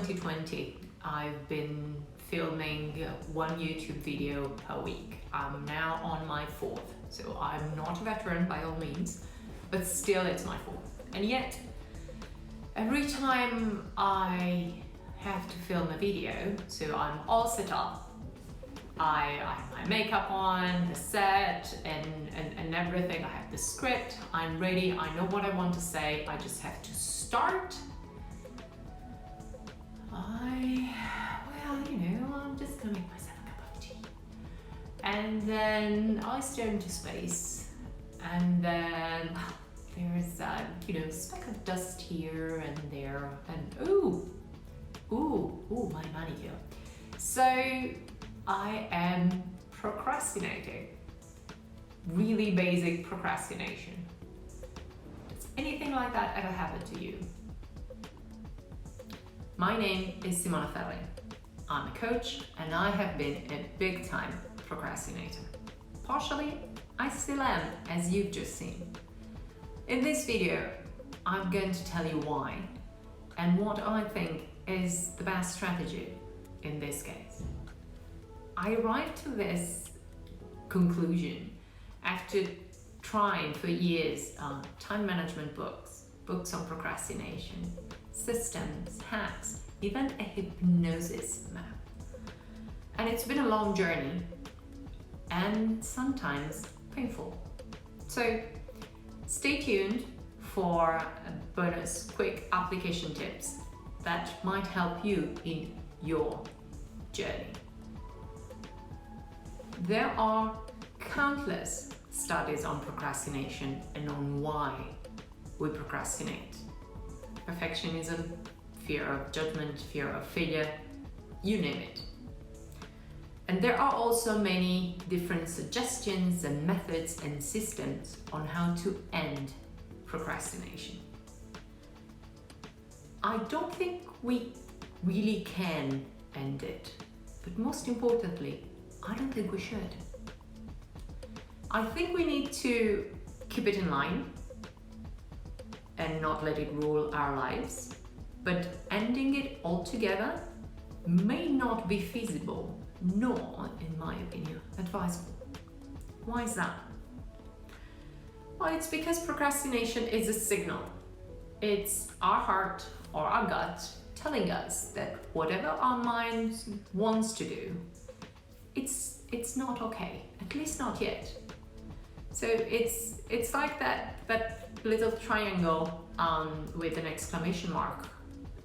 2020, I've been filming one YouTube video per week. I'm now on my fourth, so I'm not a veteran by all means, but still it's my fourth. And yet, every time I have to film a video, so I'm all set up, I have my makeup on, the set, and everything. I have the script, I'm ready, I know what I want to say, I just have to start. I'm just gonna make myself a cup of tea. And then I stare into space, and then there's that, speck of dust here and there, and ooh, my manicure. So I am procrastinating. Really basic procrastination. Does anything like that ever happen to you? My name is Simona Ferri. I'm a coach and I have been a big time procrastinator. Partially, I still am, as you've just seen. In this video, I'm going to tell you why and what I think is the best strategy in this case. I arrived to this conclusion after trying for years time management books on procrastination, systems, hacks, even a hypnosis map. And it's been a long journey and sometimes painful. So stay tuned for bonus quick application tips that might help you in your journey. There are countless studies on procrastination and on why we procrastinate. Perfectionism, fear of judgment, fear of failure, you name it. And there are also many different suggestions and methods and systems on how to end procrastination. I don't think we really can end it, but most importantly, I don't think we should. I think we need to keep it in line and not let it rule our lives, but ending it altogether may not be feasible, nor, in my opinion, advisable. Why is that? Well, it's because procrastination is a signal. It's our heart or our gut telling us that whatever our mind wants to do, it's not okay, at least not yet. So it's like that little triangle with an exclamation mark,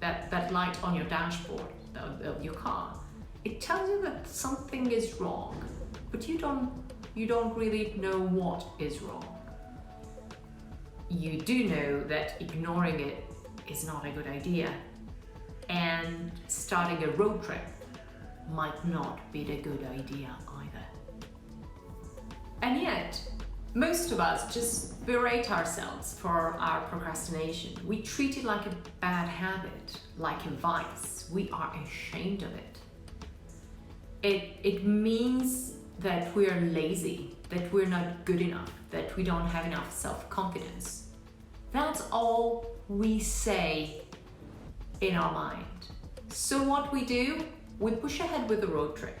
that light on your dashboard of your car. It tells you that something is wrong, but you don't really know what is wrong. You do know that ignoring it is not a good idea, and starting a road trip might not be the good idea either. And yet, most of us just berate ourselves for our procrastination. We treat it like a bad habit, like a vice. We are ashamed of it. It means that we're lazy, that we're not good enough, that we don't have enough self-confidence. That's all we say in our mind. So what we do, we push ahead with the road trip,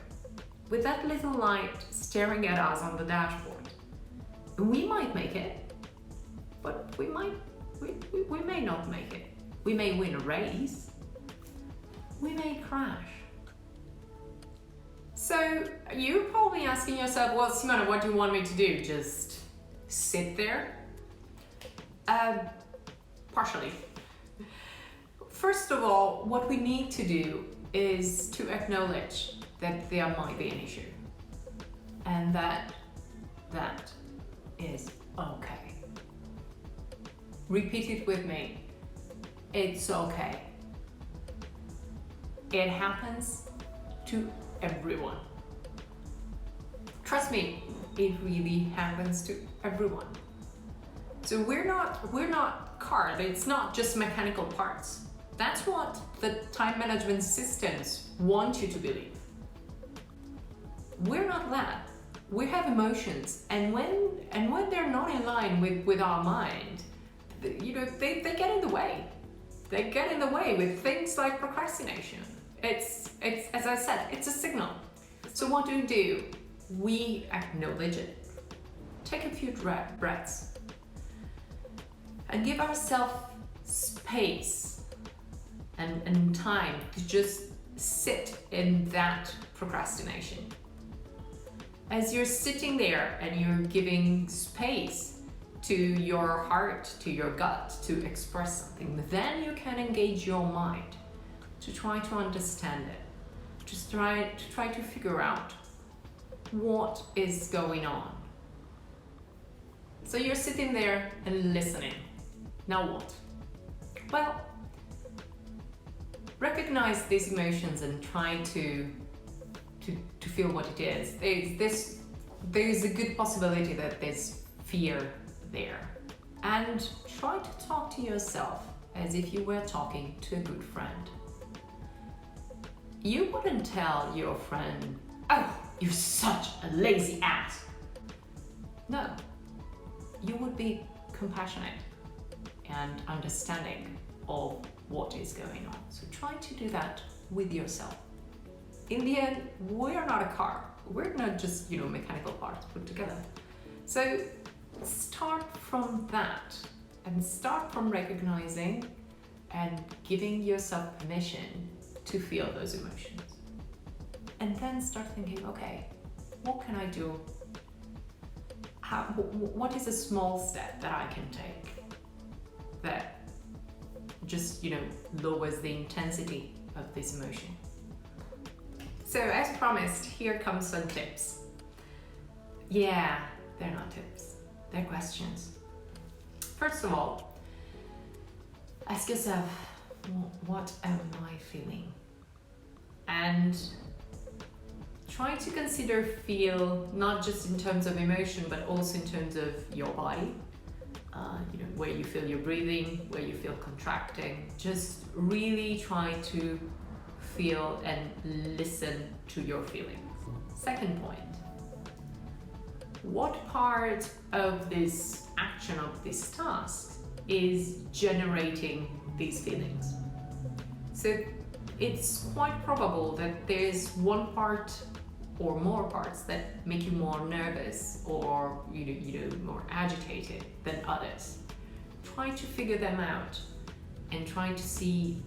with that little light staring at us on the dashboard. We might make it, but we may not make it. We may win a race, we may crash. So you're probably asking yourself, well, Simona, what do you want me to do? Just sit there? Partially. First of all, what we need to do is to acknowledge that there might be an issue, and that is okay. Repeat it with me. It's okay. It happens to everyone. Trust me, it really happens to everyone. So we're not cars. It's not just mechanical parts. That's what the time management systems want you to believe. We're not that. We have emotions, and when they're not in line with our mind, they get in the way. they get in the way with things like procrastination. It's as I said, it's a signal. So what do? We acknowledge it. Take a few breaths and give ourselves space and time to just sit in that procrastination. As you're sitting there and you're giving space to your heart, to your gut to express something, then you can engage your mind to try to understand it. Just try to figure out what is going on. So you're sitting there and listening. Now what? Well, recognize these emotions and try to feel what it is. There's a good possibility that there's fear there. And try to talk to yourself as if you were talking to a good friend. You wouldn't tell your friend, "Oh, you're such a lazy ass." No, you would be compassionate and understanding of what is going on. So try to do that with yourself. In the end, we are not a car. We're not just, mechanical parts put together. So start from that and start from recognizing and giving yourself permission to feel those emotions. And then start thinking, okay, what can I do? What is a small step that I can take that just, lowers the intensity of this emotion? So as promised, here comes some tips. Yeah, they're not tips, they're questions. First of all, ask yourself, what am I feeling? And try to consider feel not just in terms of emotion, but also in terms of your body. Where you feel your breathing, where you feel contracting. Just really try to feel and listen to your feelings. Second point, what part of this action, of this task, is generating these feelings? So it's quite probable that there's one part or more parts that make you more nervous or more agitated than others. Try to figure them out and try to see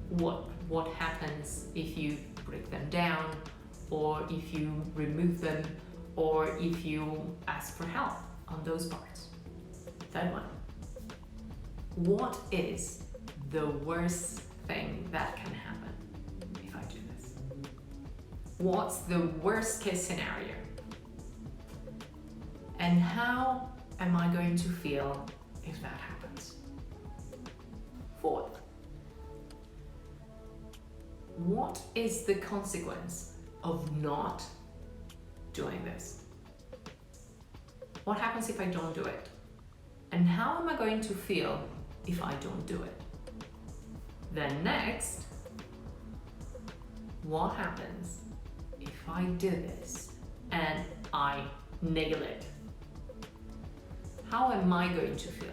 what happens if you break them down, or if you remove them, or if you ask for help on those parts. Third one, what is the worst thing that can happen if I do this? What's the worst case scenario? And how am I going to feel if that happens? Fourth, what is the consequence of not doing this? What happens if I don't do it? And how am I going to feel if I don't do it? Then next, what happens if I do this and I nail it? How am I going to feel?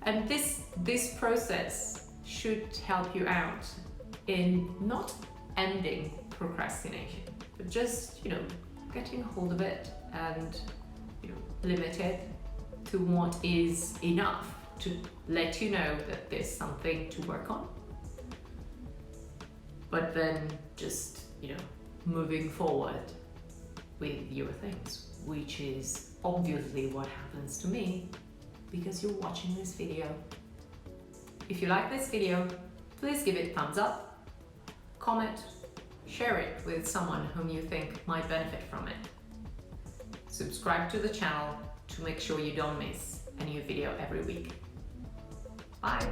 And this process should help you out in not ending procrastination, but just, getting a hold of it and, limit it to what is enough to let you know that there's something to work on. But then just, moving forward with your things, which is obviously what happens to me because you're watching this video. If you like this video, please give it a thumbs up, comment, share it with someone whom you think might benefit from it. Subscribe to the channel to make sure you don't miss a new video every week. Bye!